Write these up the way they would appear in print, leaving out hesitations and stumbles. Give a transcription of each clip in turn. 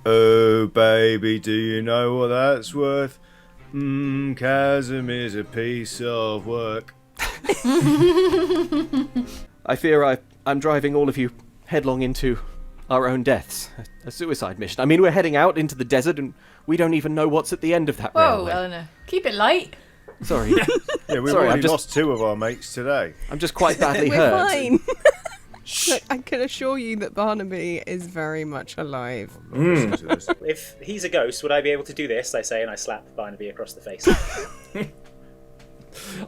Oh, baby, do you know what that's worth? Chasm is a piece of work. I fear I'm driving all of you headlong into our own deaths. A suicide mission. I mean, we're heading out into the desert and we don't even know what's at the end of that railway. Whoa, Eleanor. Keep it light. Sorry. Yeah, we've already lost 2 of our mates today. I'm just quite badly We're hurt. fine. Look, I can assure you that Barnaby is very much alive. If he's a ghost, would I be able to do this? I say, and I slap Barnaby across the face.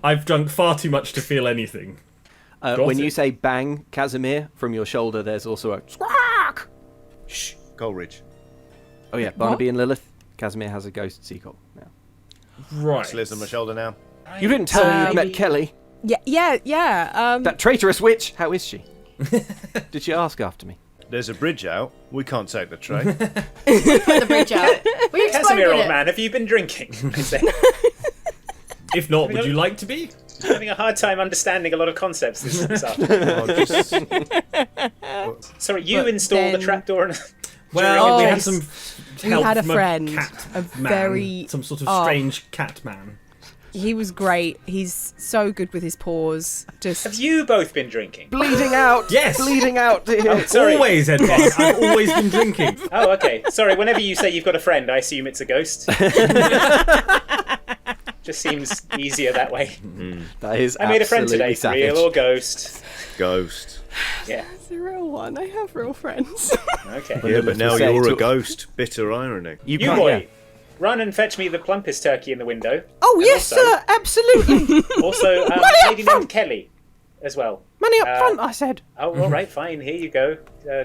I've drunk far too much to feel anything. When you say bang, Casimir, from your shoulder, there's also a squawk. Shh, Coleridge. Oh yeah, Barnaby and Lilith. Casimir has a ghost seagull now. Right. She lives on my shoulder now. You didn't tell me you'd met Kelly. Yeah. That traitorous witch. How is she? Did she ask after me? There's a bridge out. We can't take the train. Put the bridge out. We Casimir, exploded old it. man, have you been drinking? I say, If not, would you like to be? having a hard time understanding a lot of concepts this afternoon. Sorry, you installed the trapdoor and... Well, we Oh, had some we help had a from friend, cat a man, very- some sort of oh. strange cat man. He was great. He's so good with his paws. Just Have you both been drinking? Bleeding out. Yes. Bleeding out. Dear. Sorry. Always, Edward. I've always been drinking. Oh, okay. Sorry, whenever you say you've got a friend, I assume it's a ghost. Just seems easier that way. That is I made a friend today, absolutely real savage. or ghost. Ghost. Yeah, it's a real one. I have real friends. okay. Yeah, but now say you're to- a ghost. Bitter irony. You can't- boy, yeah. run and fetch me the plumpest turkey in the window. Oh And yes, also- sir. Absolutely. Also, Money a up lady front! named Kelly as well. Money up front. I said. Oh, all right, fine. Here you go,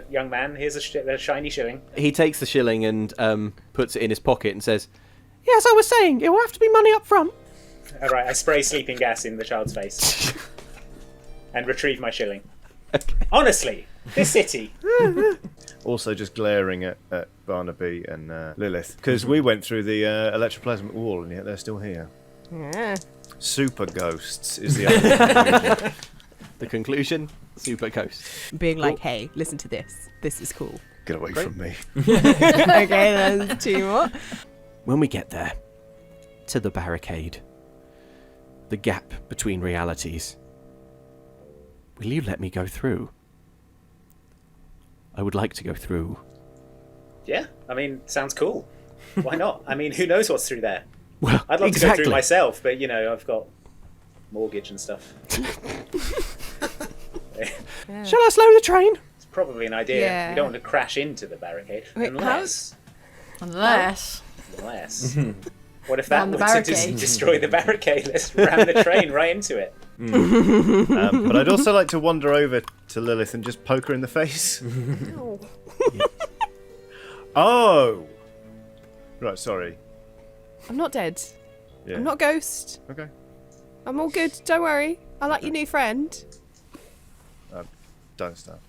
young man. Here's a shiny shilling. He takes the shilling and puts it in his pocket and says, "Yes, I was saying it will have to be money up front." All right, I spray sleeping gas in the child's face and retrieve my shilling. Honestly, this city. Also just glaring at Barnaby and Lilith. Because we went through the electroplasmic wall and yet they're still here. Yeah. Super ghosts is the other The conclusion: super ghost. Being like, hey, listen to this. This is cool. Get away from me. Okay, there's 2 more. When we get there, to the barricade, the gap between realities, will you let me go through? I would like to go through. Yeah, I mean, sounds cool. Why not? I mean, who knows what's through there? Well, I'd love to exactly. go through myself, but you know, I've got mortgage and stuff. Shall I slow the train? It's probably an idea. Yeah. We don't want to crash into the barricade, Wait, unless. Unless. What if that Ram the were to barricade. destroy the barricade? Let's ram the train right into it. But I'd also like to wander over to Lilith and just poke her in the face. Oh! Right, sorry. I'm not dead. Yeah. I'm not a ghost. Okay. I'm all good. Don't worry. I like your new friend. Don't start.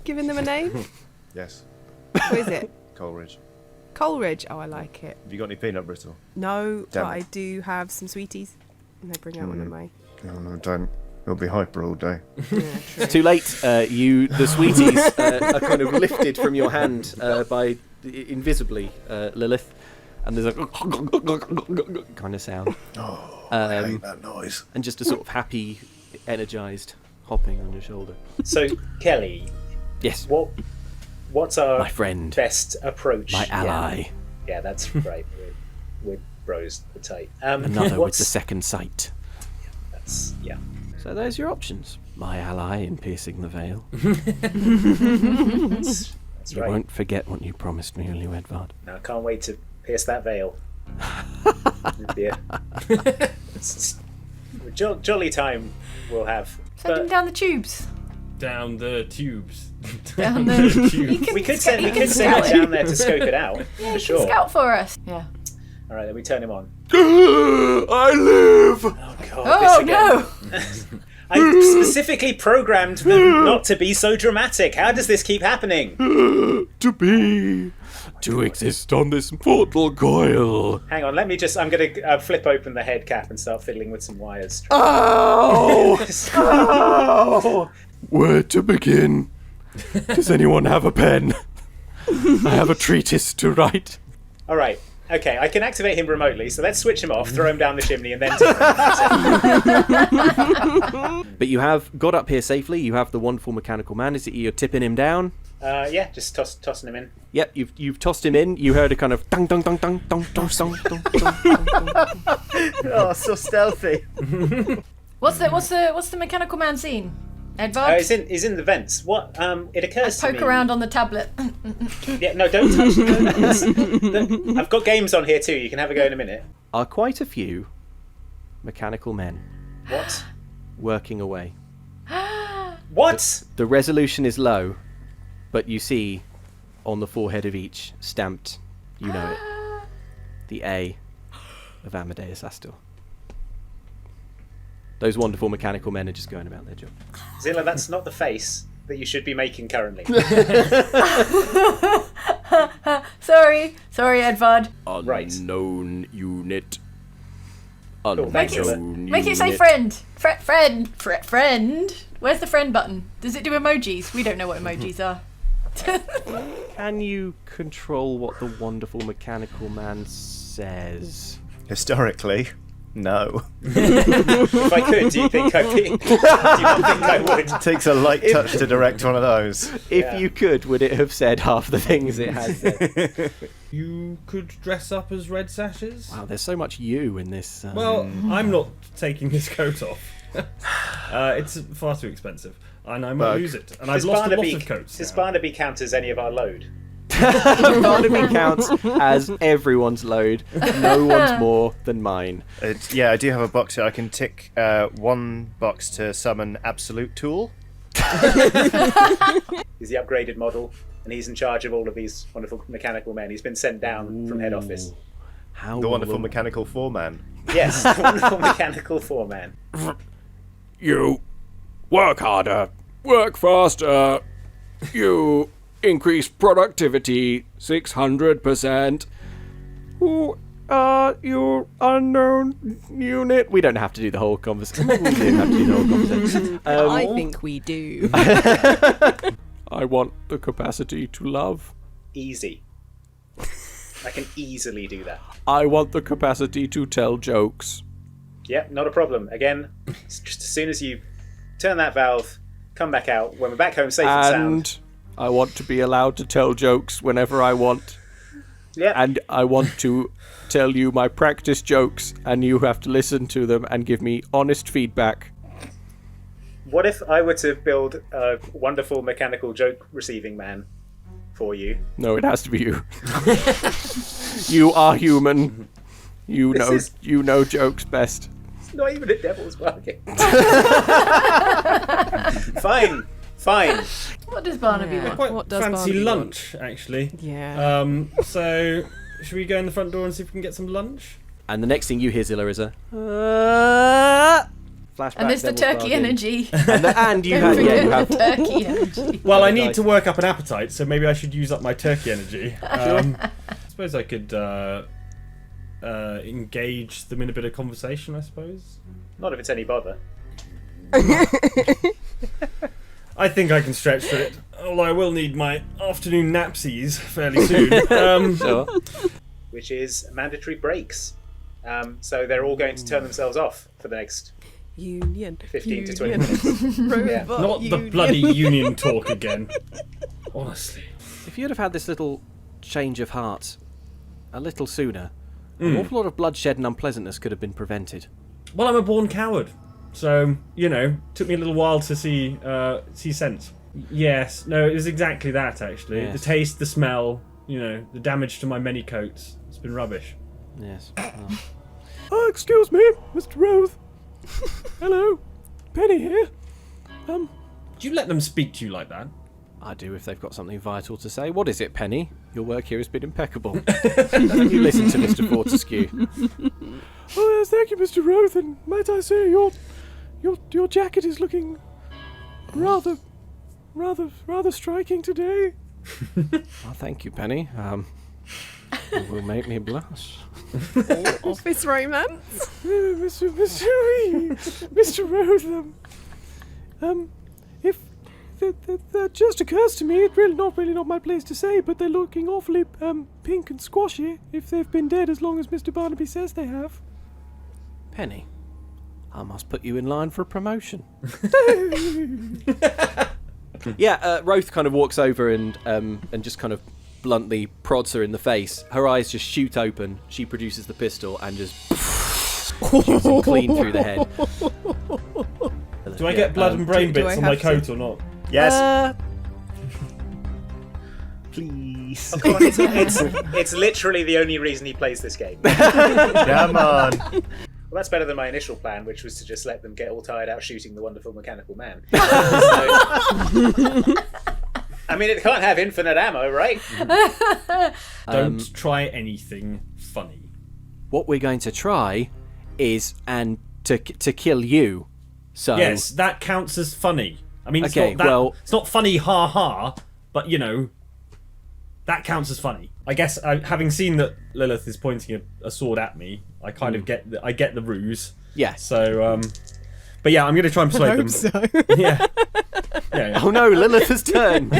Giving them a name. Yes. What is it? Coleridge. Coleridge. Oh, I like it. Have you got any peanut brittle? No, Damn but it. I do have some sweeties. And I bring out one of my. No, don't. It'll be hyper all day. Yeah, true. It's too late. The sweeties are kind of lifted from your hand by invisibly Lilith, and there's a kind of sound, Oh, I hate that noise. and just a sort of happy, energized hopping on your shoulder. So, Kelly, Yes, what's our my friend, best approach? my ally, Yeah, that's right. We're bros. We're tight. another with what's the second sight. that's yeah. So there's your options. My ally in piercing the veil. That's You right. won't forget what you promised me, will you, Edvard? No, I can't wait to pierce that veil. Oh, dear. It's a jolly time we'll have. Send him down the tubes. Down the tubes. Down the tubes. We could send it down there to scope it out, Yeah, for he sure. can scout for us. Yeah. All right, then we turn him on. I live! Oh God! Oh this again. no! I specifically programmed them not to be so dramatic. How does this keep happening? To exist on this mortal coil. Hang on, I'm going to flip open the head cap and start fiddling with some wires. Oh! Oh! Where to begin? Does anyone have a pen? I have a treatise to write. All right. Okay, I can activate him remotely, so let's switch him off, throw him down the chimney, and then... But you have got up here safely. You have the wonderful mechanical man. Is it you're tipping him down? Yeah, just tossing him in. Yep, you've tossed him in. You heard a kind of dung dung dung dung dung dung dung dung dung. Oh, so stealthy. What's the mechanical man scene? Edvard? He's in the vents. What? It occurs to me... Poke around on the tablet. Yeah, no, don't touch the... I've got games on here too. You can have a go in a minute. Are quite a few mechanical men What? working away. What? The resolution is low, but you see on the forehead of each stamped, you know it, the A of Amadeus Astor. Those wonderful mechanical men are just going about their job. Zilla, that's not the face that you should be making currently. Sorry, Edvard. Right. Unknown unit. Cool, thanks, Zilla. Make it say friend. Friend. Where's the friend button? Does it do emojis? We don't know what emojis are. Can you control what the wonderful mechanical man says? Historically, no. If I could, do you think I'd be... Do you not think I would? It takes a light touch to direct one of those. If you could, would it have said half the things it has said? You could dress up as red sashes. Wow, there's so much you in this. Well, I'm not taking this coat off. It's far too expensive, and I might lose it. And I've lost a lot of coats. Does now. Barnaby count as any of our load? Barnaby counts as everyone's load. No one's more than mine. Yeah, I do have a box here. I can tick one box to summon Absolute Tool. He's the upgraded model, and he's in charge of all of these wonderful mechanical men. He's been sent down from head office. How The wonderful mechanical foreman. Yes, the wonderful mechanical foreman. You work harder, work faster. You increase productivity 600%. Who are your unknown unit? We don't have to do the whole conversation. I think we do. I want the capacity to love. Easy. I can easily do that. I want the capacity to tell jokes. Yep, not a problem. Again, it's just as soon as you turn that valve, come back out, when we're back home safe and sound. And I want to be allowed to tell jokes whenever I want. Yep. And I want to tell you my practice jokes, and you have to listen to them and give me honest feedback. What if I were to build a wonderful mechanical joke receiving man for you? No, it has to be you. You are human. You know jokes best. It's not even a devil's bargain. Fine. What does Barnaby Yeah. want? Quite What does fancy Barnaby lunch, actually. Yeah. So should we go in the front door and see if we can get some lunch? And the next thing you hear, Zilla, is a flashback. And there's the devil's turkey bargain. energy. And you Don't have, yeah, you forget have. the turkey energy. Well, I Nice. need to work up an appetite, so maybe I should use up my turkey energy. I suppose I could engage them in a bit of conversation, I suppose. Not if it's any bother. I think I can stretch through it. Although I will need my afternoon napsies fairly soon. Sure. Which is mandatory breaks. So they're all going to turn themselves off for the next Union. 15 to 20 Union. minutes. Robot Not the union. bloody union talk again. Honestly. If you'd have had this little change of heart a little sooner, an awful lot of bloodshed and unpleasantness could have been prevented. Well, I'm a born coward. So, took me a little while to see sense. Yes, no, it was exactly that, actually. Yes. The taste, the smell, the damage to my many coats. It's been rubbish. Yes. Excuse me, Mr. Roth. Hello. Penny here. Do you let them speak to you like that? I do if they've got something vital to say. What is it, Penny? Your work here has been impeccable. You listen to Mr. Fortescue. Oh, yes, thank you, Mr. Roth, and might I say your jacket is looking rather striking today. Oh, thank you, Penny. It will make me blush. Office romance. Mr. Roth, if that just occurs to me. It's really not my place to say, but they're looking awfully pink and squashy if they've been dead as long as Mr. Barnaby says they have. Penny, I must put you in line for a promotion. Yeah, Roth kind of walks over and just kind of bluntly prods her in the face. Her eyes just shoot open. She produces the pistol and just shoots him clean through the head. Do I get blood and brain do bits I on my have coat to- or not? Yes. Please. Oh, come on, it's literally the only reason he plays this game. Come on. Well, that's better than my initial plan, which was to just let them get all tired out shooting the wonderful mechanical man. I mean, it can't have infinite ammo, right? Don't try anything funny. What we're going to try is to kill you. So Yes, that counts as funny. I mean, it's Okay, not that, well- it's not funny, ha ha, but that counts as funny. I guess having seen that Lilith is pointing a sword at me, I kind of get the ruse. yeah. So, but yeah, I'm going to try and persuade them. So. Yeah. Yeah. Oh no, Lilith has turned.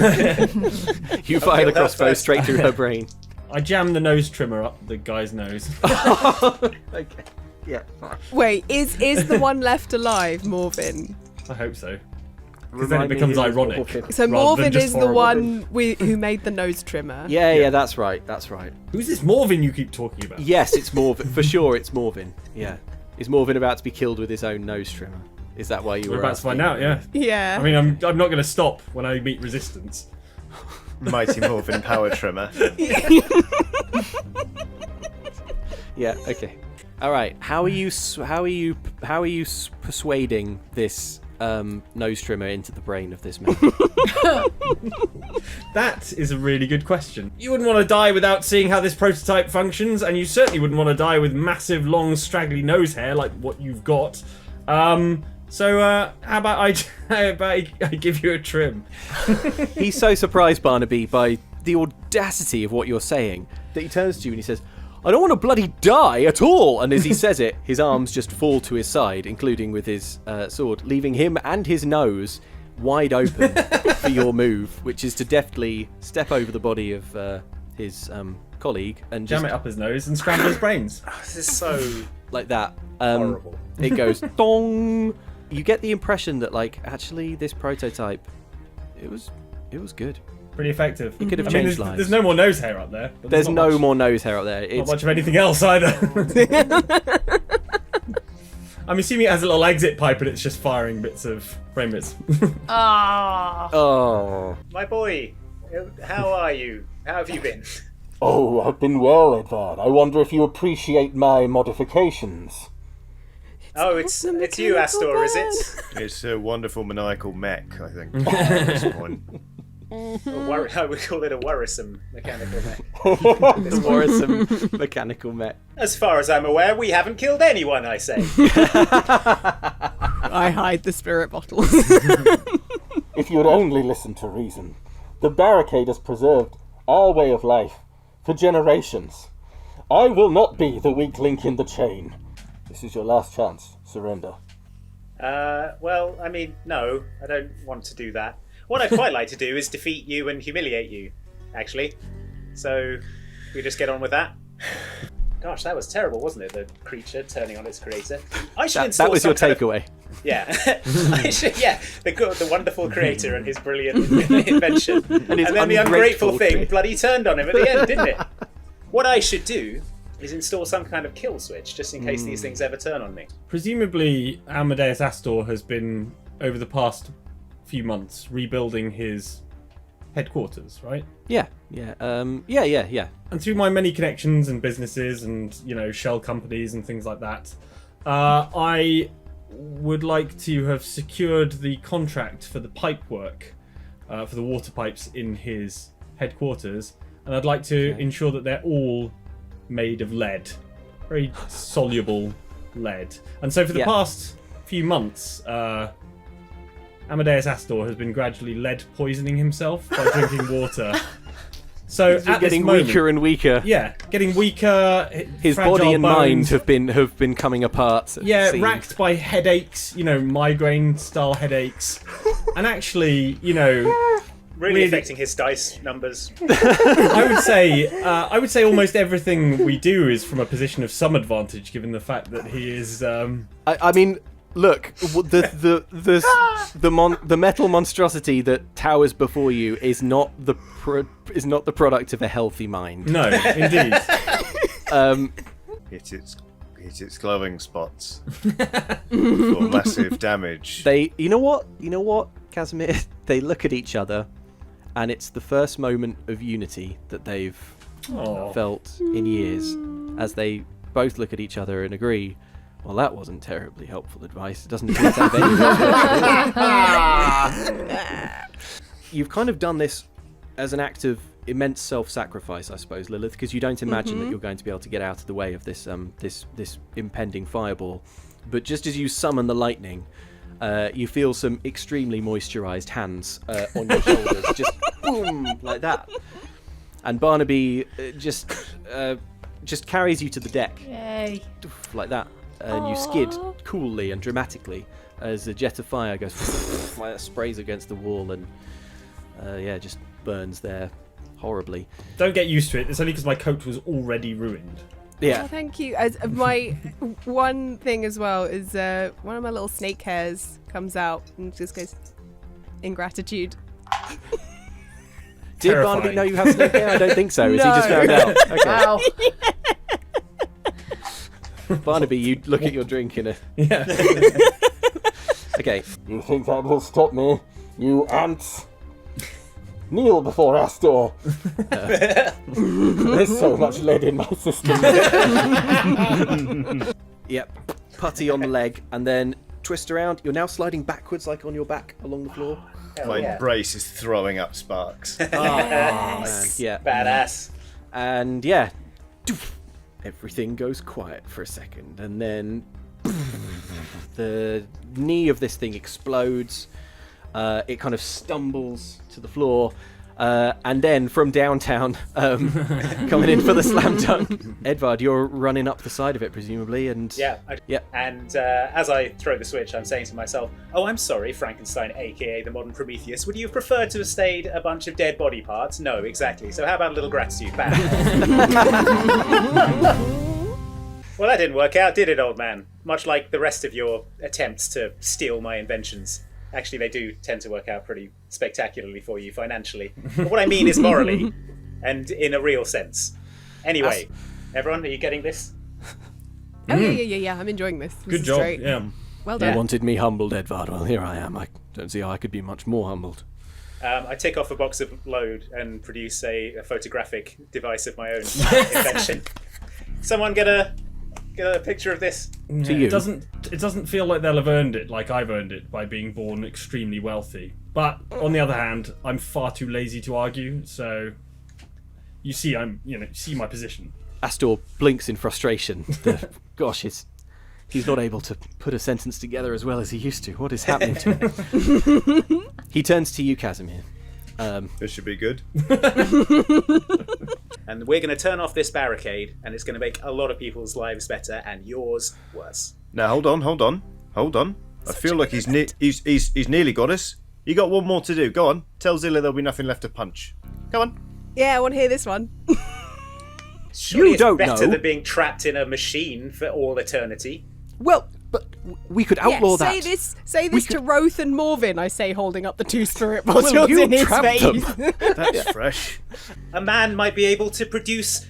You fire the that crossbow first. straight through her brain. I jammed the nose trimmer up the guy's nose. Okay. Yeah. Wait, is the one left alive Morvin? I hope so. Because then it becomes ironic. So rather than Morvin just is the horrible. one who made the nose trimmer. Yeah, that's right. That's right. Who's this Morvin you keep talking about? Yes, it's Morvin. For sure, it's Morvin. Yeah. Is Morvin about to be killed with his own nose trimmer? Is that why you We're were about to find asking? out, yeah. Yeah. I mean, I'm not going to stop when I meet resistance. Mighty Morphin Power Trimmer. Yeah. Okay. All right. How are you persuading this nose trimmer into the brain of this man? That is a really good question. You wouldn't want to die without seeing how this prototype functions, and you certainly wouldn't want to die with massive, long, straggly nose hair like what you've got. So how about I give you a trim? He's so surprised, Barnaby, by the audacity of what you're saying that he turns to you and he says, "I don't want to bloody die at all." And as he says it, his arms just fall to his side, including with his sword, leaving him and his nose wide open for your move, which is to deftly step over the body of his colleague and Jam just it up his nose and scramble his brains. This is so like that. horrible. It goes dong. You get the impression that, like, actually, this prototype, it was good. Pretty effective. It could have I mean, changed there's, lives. there's no more nose hair up there. But There's not no much, more nose hair up there. Not It's much of anything else either. I'm assuming it has a little exit pipe and it's just firing bits of brain bits. Ah. oh. My boy, how are you? How have you been? Oh, I've been well, Edvard. I wonder if you appreciate my modifications. Oh, it's you, mechanical Astor, is man. it? It's a wonderful maniacal mech, I think. At this point. I would call it a worrisome mechanical mech. It's worrisome mechanical mech. As far as I'm aware, we haven't killed anyone, I say. I hide the spirit bottles. If you would only listen to reason. The barricade has preserved our way of life for generations. I will not be the weak link in the chain. This is your last chance. Surrender. Well, I mean, no, I don't want to do that. What I'd quite like to do is defeat you and humiliate you, actually. So, we just get on with that. Gosh, that was terrible, wasn't it? The creature turning on its creator. I should install That was some your kind of- takeaway. Yeah, the wonderful creator and his brilliant invention, and his then the ungrateful ungrateful thing creator. bloody turned on him at the end, didn't it? What I should do is install some kind of kill switch, just in case these things ever turn on me. Presumably, Amadeus Astor has been, over the past few months, rebuilding his headquarters, right? Yeah. Yeah. And through my many connections and businesses and, shell companies and things like that, I would like to have secured the contract for the pipe work, for the water pipes in his headquarters, and I'd like to ensure that they're all made of lead, very soluble lead. And so for the past few months, Amadeus Astor has been gradually lead poisoning himself by drinking water So He's at getting this moment, weaker and weaker. Yeah, getting weaker. His fragile body and mind bones. have been coming apart. Yeah, it seems. racked by headaches, migraine-style headaches, and actually, Really affecting his dice numbers. I would say almost everything we do is from a position of some advantage, given the fact that he is. I mean, look, the metal monstrosity that towers before you is not the product of a healthy mind. No, indeed. Hit its glowing spots for massive damage. You know what, Casimir? They look at each other, and it's the first moment of unity that they've felt in years, as they both look at each other and agree, well, that wasn't terribly helpful advice. It doesn't appear to have any. You've kind of done this as an act of immense self-sacrifice, I suppose, Lilith, because you don't imagine that you're going to be able to get out of the way of this this impending fireball. But just as you summon the lightning, you feel some extremely moisturised hands on your shoulders, just boom, like that. And Barnaby just carries you to the deck, Yay. like that. And you skid coolly and dramatically as a jet of fire goes, like that, sprays against the wall and just burns there horribly. Don't get used to it. It's only because my coat was already ruined. Yeah. Oh, thank you. As my one thing as well is one of my little snake hairs comes out and just goes in gratitude. Did Terrifying. Barnaby know you have snake hair? I don't think so. Has he No. just found out? Okay. Wow. Barnaby, you look at your drink in a... Yeah. Okay. You think that will stop me, you ants? Kneel before Astor. There's so much lead in my system. Yep. Putty on the leg and then twist around. You're now sliding backwards, like on your back along the floor. My brace is throwing up sparks. Man, yeah. Badass. And yeah, everything goes quiet for a second, and then the knee of this thing explodes. It kind of stumbles to the floor, and then from downtown, coming in for the slam dunk, Edvard, you're running up the side of it, presumably, and Yeah. Yep. And as I throw the switch, I'm saying to myself, "Oh, I'm sorry, Frankenstein, aka the modern Prometheus. Would you have preferred to have stayed a bunch of dead body parts? No, exactly. So how about a little gratitude? Bam." Well, that didn't work out, did it, old man? Much like the rest of your attempts to steal my inventions. Actually, they do tend to work out pretty spectacularly for you financially. But what I mean is morally, and in a real sense. Anyway, everyone, are you getting this? Oh yeah. I'm enjoying this. This Good is job. great. Yeah. Well you done. wanted me humbled, Edvard. Well, here I am. I don't see how I could be much more humbled. I take off a box of load and produce a photographic device of my own invention. Someone get a picture of this. To you. It doesn't feel like they'll have earned it like I've earned it by being born extremely wealthy. But on the other hand, I'm far too lazy to argue, so you see see my position. Astor blinks in frustration. Gosh, he's not able to put a sentence together as well as he used to. What is happening to him? He turns to you, Casimir. This should be good. And we're going to turn off this barricade, and it's going to make a lot of people's lives better, and yours worse. Now hold on. I feel like he's nearly got us. You got one more to do. Go on. Tell Zilla there'll be nothing left to punch. Go on. Yeah, I want to hear this one. Surely it's don't better know. than being trapped in a machine for all eternity. Well, but we could outlaw that. Say this to Roth and Morvin, I say, holding up the two spirit bottles Well, you in his trapped face. them. That's fresh. A man might be able to produce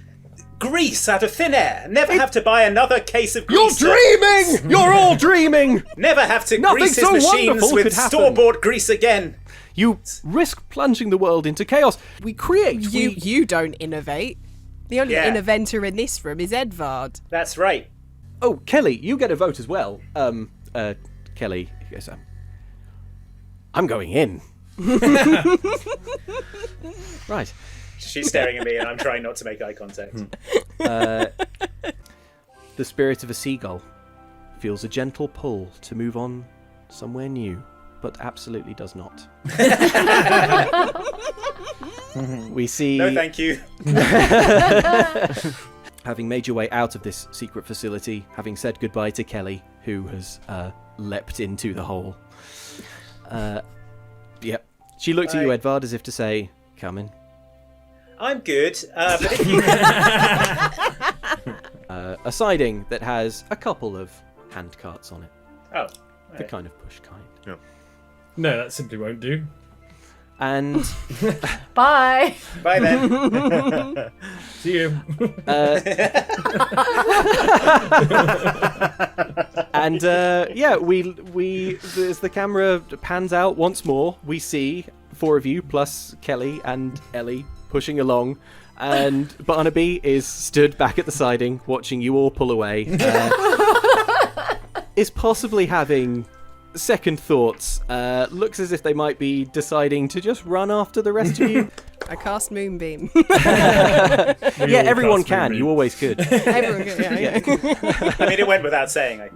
grease out of thin air. Never have to buy another case of You're grease. dreaming! You're all dreaming! Never have to Nothing grease his so machines wonderful with could happen. store-bought grease again. You risk plunging the world into chaos. We create. You don't innovate. The only Yeah. innovator in this room is Edvard. That's right. Oh, Kelly, you get a vote as well. Kelly goes, I'm going in. Right. She's staring at me, and I'm trying not to make eye contact. The spirit of a seagull feels a gentle pull to move on somewhere new, but absolutely does not. We see, No, thank you. having made your way out of this secret facility, having said goodbye to Kelly, who has leapt into the hole. Yep. She looked at you, Edvard, as if to say, come in. I'm good, but if you... A siding that has a couple of hand carts on it. Oh. The kind of push kind. No, that simply won't do. And Bye. Bye then. See you. And we as the camera pans out once more, we see 4 of you plus Kelly and Ellie pushing along, and Barnaby is stood back at the siding watching you all pull away. Is possibly having second thoughts. Looks as if they might be deciding to just run after the rest of you. I cast Moonbeam. Yeah, everyone can. You always could. Everyone can, yeah. I mean, it went without saying.